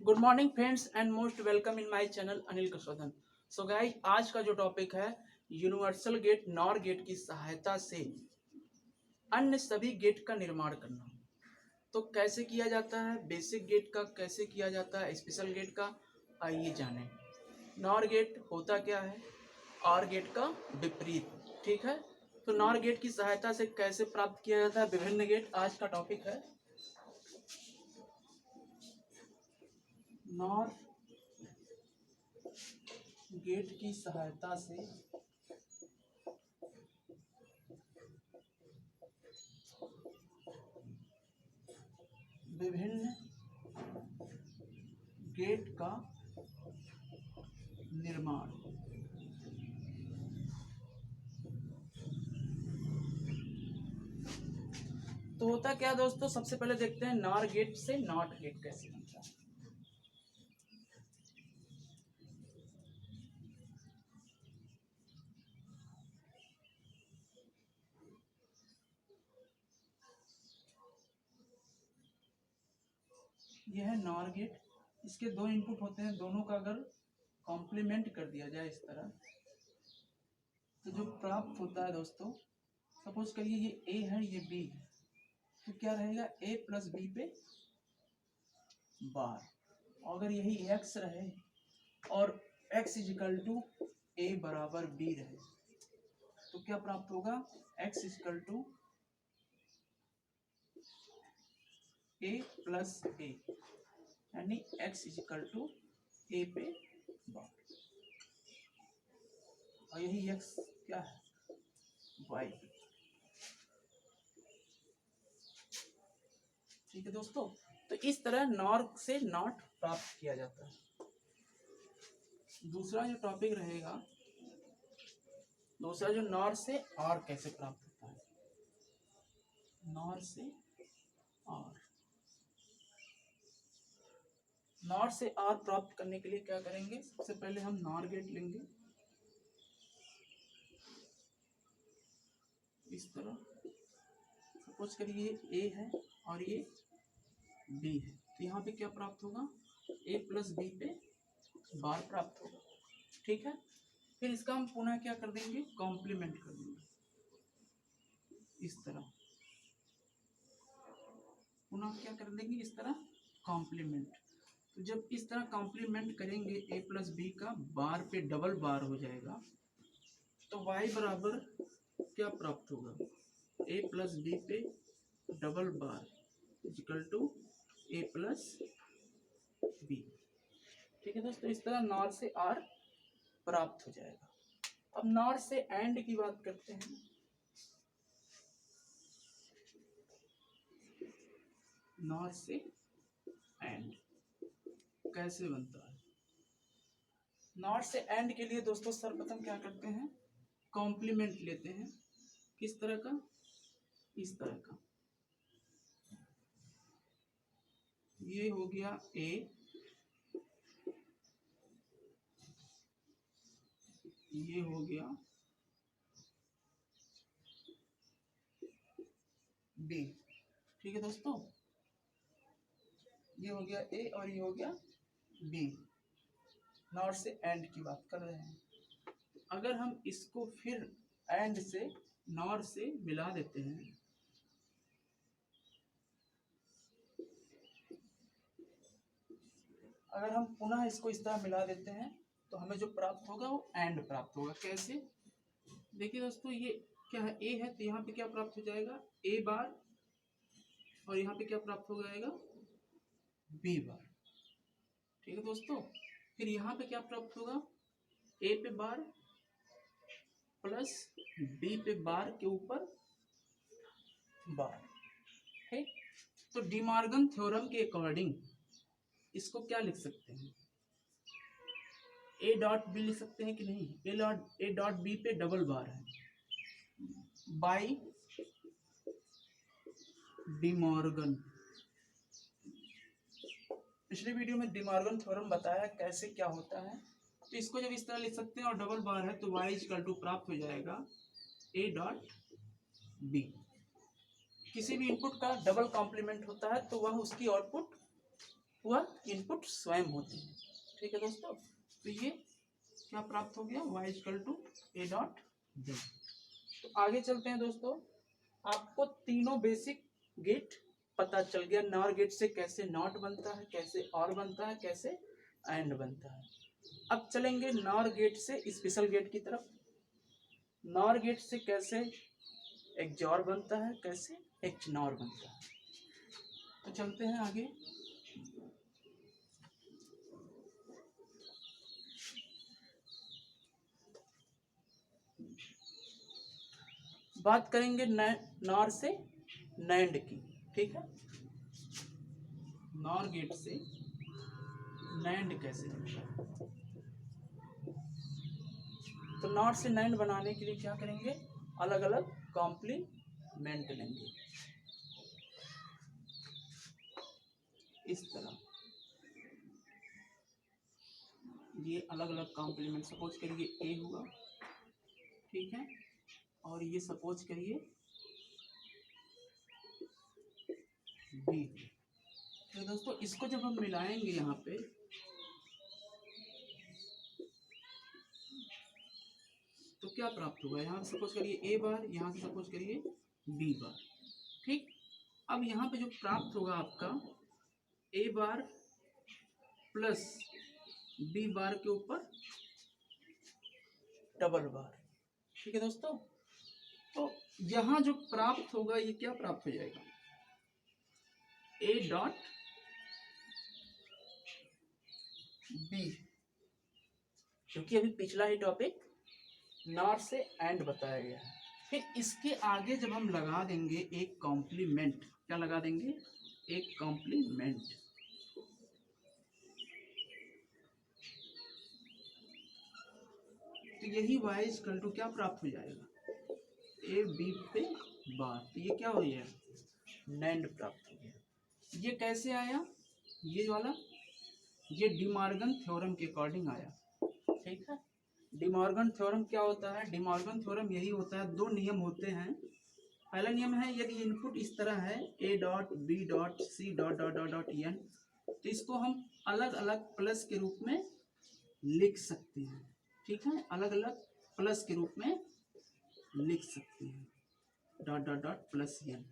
Good morning friends and most welcome in my channel Anil Kasaudhan. So guys, आज का जो topic है यूनिवर्सल गेट नॉर गेट की सहायता से अन्य सभी गेट का निर्माण करना। तो कैसे किया जाता है, बेसिक गेट का कैसे किया जाता है, स्पेशल गेट का, आइए जानें। नॉर गेट होता क्या है, और गेट का विपरीत, ठीक है। तो नॉर गेट की सहायता से कैसे प्राप्त किया जाता है विभिन्न गेट, आज का टॉपिक है। नॉर गेट की सहायता से विभिन्न गेट का निर्माण। तो होता क्या दोस्तों, सबसे पहले देखते हैं नॉर गेट से नॉट गेट कैसे बनता है। यह है नॉर गेट। इसके दो इनपुट होते हैं, दोनों का अगर कॉम्प्लीमेंट कर दिया जाए इस तरह, तो जो प्राप्त होता है दोस्तों, सपोज करिए ये ए है ये बी है, तो क्या रहेगा ए प्लस बी पे बार। अगर यही एक्स रहे और एक्स इजिकल टू ए बराबर बी रहे, तो क्या प्राप्त होगा, x is equal to A plus a, यानी एक्स इजिकल टू ए पे बार। और यही एक्स क्या है, वाई। ठीक है दोस्तों, तो इस तरह नॉर से नॉट प्राप्त किया जाता है। दूसरा जो टॉपिक रहेगा, दूसरा जो नॉर से आर कैसे प्राप्त होता है। नॉर से आर, नॉर से आर प्राप्त करने के लिए क्या करेंगे, सबसे पहले हम नॉर गेट लेंगे इस तरह। सपोज करिए ए है और ये बी है, तो यहाँ पे क्या प्राप्त होगा, ए प्लस बी पे बार प्राप्त होगा, ठीक है। फिर इसका हम पुनः क्या कर देंगे, कॉम्प्लीमेंट कर देंगे इस तरह। पुनः क्या कर देंगे इस तरह, कॉम्प्लीमेंट। तो जब इस तरह कॉम्प्लीमेंट करेंगे ए प्लस बी का बार पे डबल बार हो जाएगा, तो y बराबर क्या प्राप्त होगा, ए प्लस बी पे डबल बार equal to A plus B. ठीक है दोस्तों, इस तरह नॉर से आर प्राप्त हो जाएगा। अब नॉर से एंड की बात करते हैं। नॉर से एंड कैसे बनता है। नॉर से एंड के लिए दोस्तों सर्वप्रथम क्या करते हैं, कॉम्प्लीमेंट लेते हैं। किस तरह का, इस तरह का। ये हो गया ए, ये हो गया बी। ठीक है दोस्तों, ये हो गया ए और ये हो गया बी। नॉर से एंड की बात कर रहे हैं। अगर हम इसको फिर एंड से नॉर से मिला देते हैं, अगर हम पुनः इसको इस तरह मिला देते हैं, तो हमें जो प्राप्त होगा वो एंड प्राप्त होगा। कैसे, देखिए दोस्तों, ये क्या है, ए है, तो यहाँ पे क्या प्राप्त हो जाएगा, ए बार, और यहाँ पे क्या प्राप्त हो जाएगा, बी बार। ठीक है दोस्तों, फिर यहाँ पे क्या प्राप्त होगा, ए पे बार प्लस बी पे बार के ऊपर बार। ठीक, तो डिमॉर्गन थ्योरम के अकॉर्डिंग इसको क्या लिख सकते हैं, ए डॉट बी लिख सकते हैं कि नहीं, ए डॉट बी पे डबल बार है, बाई डिमॉर्गन। पिछले वीडियो में डिमॉर्गन थ्योरम बताया कैसे क्या होता है। तो इसको जब इस तरह लिख सकते हैं और डबल बार है, तो y इक्वल टू प्राप्त हो जाएगा a डॉट बी। किसी भी इनपुट का डबल कॉम्प्लीमेंट होता है तो वह उसकी आउटपुट वह इनपुट स्वयं होते हैं। ठीक है दोस्तों, तो ये क्या प्राप्त हो गया, y equal to A dot B. तो आगे चलते हैं दोस्तों, आपको तीनों बेसिक गेट पता चल गया, नॉर गेट से कैसे नॉट बनता है, कैसे और बनता है, कैसे एंड बनता है। अब चलेंगे नॉर गेट से स्पेशल गेट की तरफ। नॉर गेट से कैसे एक्सॉर बनता है, कैसे एक्सनॉर बनता है। तो चलते हैं आगे। बात करेंगे नॉर से नैंड की। ठीक है, नॉर गेट से नैंड कैसे बनता है। तो नॉर से नैंड बनाने के लिए क्या करेंगे, अलग अलग कॉम्प्लीमेंट लेंगे इस तरह। ये अलग अलग कॉम्प्लीमेंट, सपोज करिए ए हुआ, ठीक है, और ये सपोज करिए बी। तो दोस्तों इसको जब हम मिलाएंगे यहाँ पे, तो क्या प्राप्त होगा, यहाँ सपोज करिए ए बार, यहाँ से सपोज करिए बी बार। ठीक, अब यहाँ पे जो प्राप्त होगा आपका ए बार प्लस बी बार के ऊपर डबल बार। ठीक है दोस्तों, तो यहाँ जो प्राप्त होगा ये क्या प्राप्त हो जाएगा, ए डॉट बी, क्योंकि अभी पिछला ही टॉपिक नॉर से एंड बताया गया है। फिर इसके आगे जब हम लगा देंगे एक कॉम्प्लीमेंट, क्या लगा देंगे, एक कॉम्प्लीमेंट, तो यही y इक्वल टू क्या प्राप्त हो जाएगा, ए बी पे बार। तो ये क्या हो गया, नैंड प्राप्त हो गया। ये कैसे आया, ये वाला, ये डिमॉर्गन थ्योरम के अकॉर्डिंग आया। ठीक है, डिमॉर्गन थ्योरम क्या होता है, डिमॉर्गन थ्योरम यही होता है, दो नियम होते हैं। पहला नियम है, यदि इनपुट इस तरह है A dot B dot C dot dot dot dot N, तो इसको हम अलग अलग प्लस के रूप में लिख सकते हैं। ठीक है, अलग अलग प्लस के रूप में लिख सकते हैं, dot dot dot plus n.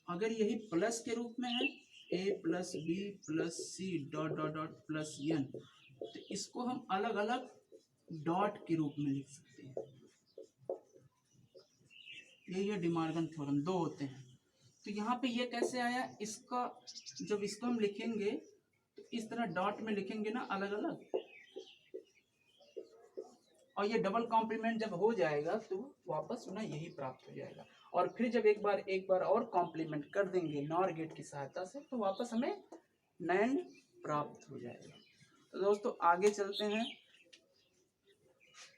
अगर यही प्लस के रूप में है a plus b plus c dot dot dot plus n, तो इसको हम अलग अलग डॉट के रूप में लिख सकते हैं। यही है डिमॉर्गन थ्योरम, दो होते हैं। तो यहाँ पे ये कैसे आया, इसका जब इसको हम लिखेंगे तो इस तरह डॉट में लिखेंगे ना अलग अलग, और ये डबल कॉम्प्लीमेंट जब हो जाएगा तो वापस ना यही प्राप्त हो जाएगा। और फिर जब एक बार और कॉम्प्लीमेंट कर देंगे नॉर गेट की सहायता से, तो वापस हमें नैंड प्राप्त हो जाएगा। तो दोस्तों आगे चलते हैं।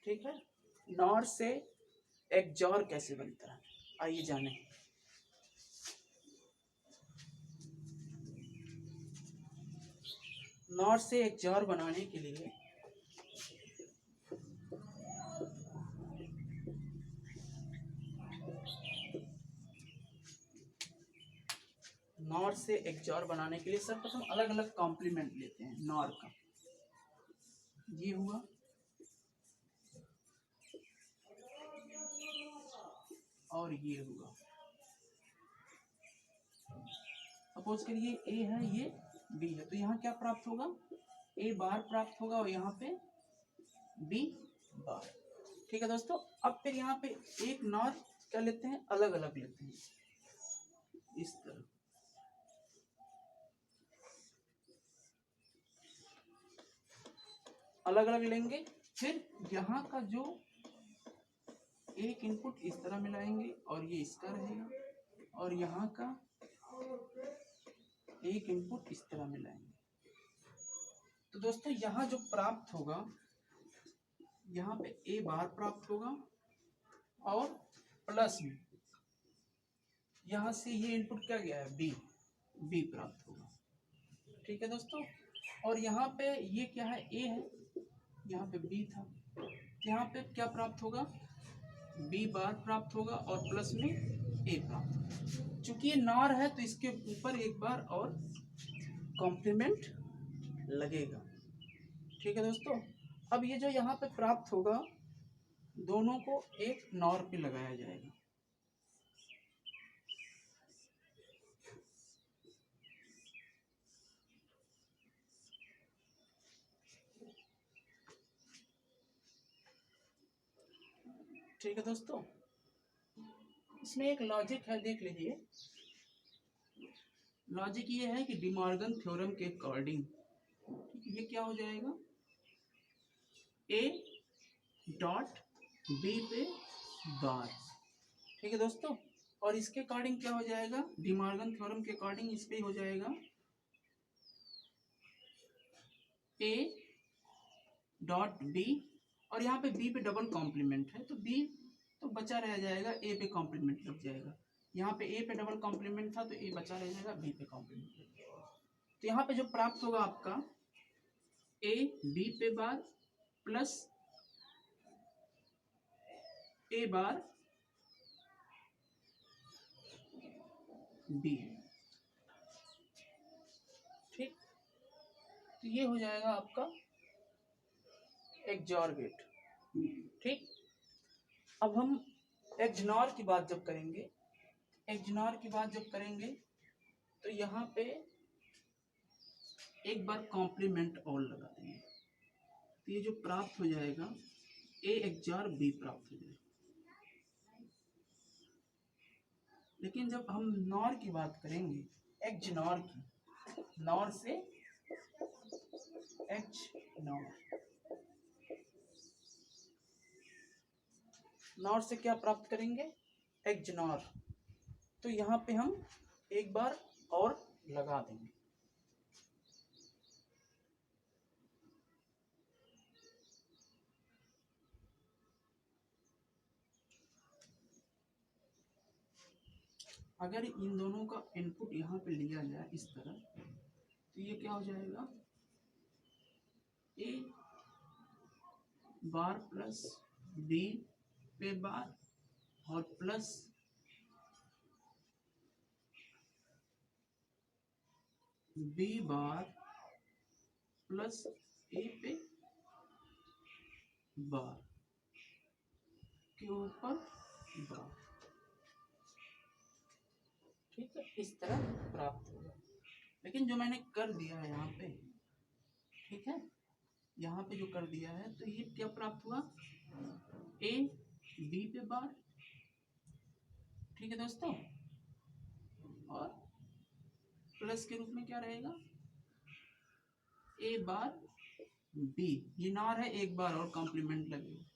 ठीक है, नॉर से एक्सॉर कैसे बनता है, आइए जाने। नॉर से एक्सॉर बनाने के लिए नॉर से एक्सॉर बनाने के लिए सर्वप्रथम अलग अलग कॉम्प्लीमेंट लेते हैं नॉर का। ये हुआ, और ये हुआ। सपोज करिए ए है, ये बी है, तो यहाँ क्या प्राप्त होगा, ए बार प्राप्त होगा और यहाँ पे बी बार। ठीक है दोस्तों, अब फिर यहाँ पे एक नॉर क्या लेते हैं, अलग अलग लेते हैं इस तरह। अलग अलग लेंगे, फिर यहाँ का जो एक इनपुट इस तरह मिलाएंगे और ये इसका रहेगा, और यहाँ का एक इनपुट इस तरह मिलाएंगे। तो दोस्तों यहाँ जो प्राप्त होगा, यहाँ पे ए बार प्राप्त होगा और प्लस में यहाँ से ये इनपुट क्या गया है, बी, बी प्राप्त होगा। ठीक है दोस्तों, और यहाँ पे ये क्या है, ए है, यहाँ पे बी था, यहाँ पे क्या प्राप्त होगा, बी बार प्राप्त होगा और प्लस में ए प्राप्त होगा। चूंकि ये नॉर है तो इसके ऊपर एक बार और कॉम्प्लीमेंट लगेगा। ठीक है दोस्तों, अब ये जो यहाँ पे प्राप्त होगा दोनों को एक नॉर पे लगाया जाएगा। ठीक है दोस्तों, इसमें एक लॉजिक है, देख लीजिए। लॉजिक ये है कि डिमॉर्गन थ्योरम के अकॉर्डिंग ये क्या हो जाएगा, ए डॉट बी पे बार। ठीक है दोस्तों, और इसके अकॉर्डिंग क्या हो जाएगा, डिमॉर्गन थ्योरम के अकॉर्डिंग इस पे हो जाएगा ए डॉट बी, और यहाँ पे बी पे डबल कॉम्प्लीमेंट है तो बी तो बचा रह जाएगा, ए पे कॉम्प्लीमेंट लग जाएगा। यहाँ पे ए पे डबल कॉम्प्लीमेंट था तो ए बचा रह जाएगा, बी पे कॉम्प्लीमेंट लग जाएगा। तो यहाँ पे जो प्राप्त होगा आपका ए बी पे बार प्लस ए बार बी। ठीक, तो ये हो जाएगा आपका XOR गेट। ठीक, अब हम XNOR की बात जब करेंगे, XNOR की बात जब करेंगे तो यहाँ पे एक बार कॉम्प्लीमेंट और लगा देंगे तो ये जो प्राप्त हो जाएगा A XOR B प्राप्त हो जाएगा। लेकिन जब हम नॉर की बात करेंगे, XNOR की, नॉर से XNOR, नॉर से क्या प्राप्त करेंगे, XNOR, तो यहाँ पे हम एक बार और लगा देंगे। अगर इन दोनों का इनपुट यहाँ पे लिया जाए इस तरह तो ये क्या हो जाएगा, ए बार प्लस बी पे बार और प्लस बी बार प्लस ए पे बार के ऊपर बार। ठीक है, इस तरह प्राप्त होगा। लेकिन जो मैंने कर दिया है यहाँ पे, ठीक है, यहाँ पे जो कर दिया है तो ये क्या प्राप्त हुआ, ए बी पे बार। ठीक है दोस्तों, और प्लस के रूप में क्या रहेगा, ए बार बी। ये नॉर है, एक बार और कॉम्प्लीमेंट लगेगा।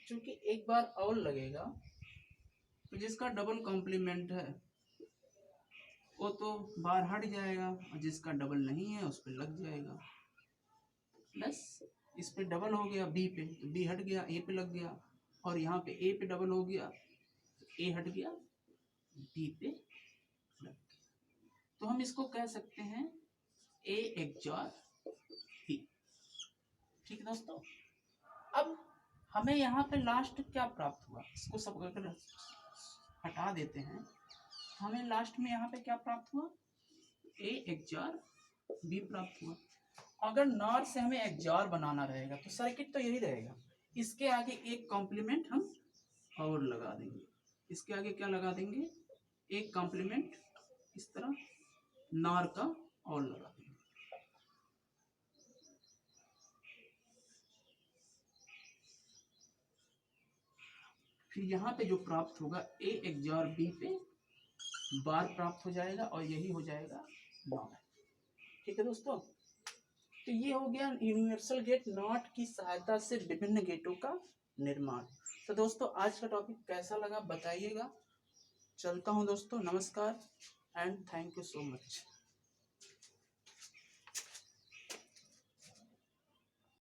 क्योंकि एक बार और लगेगा तो जिसका डबल कॉम्प्लीमेंट है वो तो बार हट जाएगा, और जिसका डबल नहीं है उस पर लग जाएगा। प्लस इस पे डबल हो गया बी पे तो बी हट गया, ए पे लग गया, और यहाँ पे ए पे डबल हो गया तो ए हट गया, बी पे लग गया। तो हम इसको कह सकते हैं ए XOR बी। ठीक है दोस्तों, अब हमें यहाँ पे लास्ट क्या प्राप्त हुआ, इसको सब अगर हटा देते हैं तो हमें लास्ट में यहाँ पे क्या प्राप्त हुआ, ए XOR बी प्राप्त हुआ। अगर नॉर से हमें XOR बनाना रहेगा तो सर्किट तो यही रहेगा, इसके आगे एक कॉम्प्लीमेंट हम और लगा देंगे। इसके आगे क्या लगा देंगे, एक कॉम्प्लीमेंट इस तरह नॉर का और लगा देंगे। फिर यहाँ पे जो प्राप्त होगा A XOR B पे बार प्राप्त हो जाएगा और यही हो जाएगा नॉट। ठीक है दोस्तों, तो ये हो गया यूनिवर्सल गेट नॉट की सहायता से विभिन्न गेटों का निर्माण। तो दोस्तों आज का टॉपिक कैसा लगा बताइएगा। चलता हूँ दोस्तों, नमस्कार and thank you so much.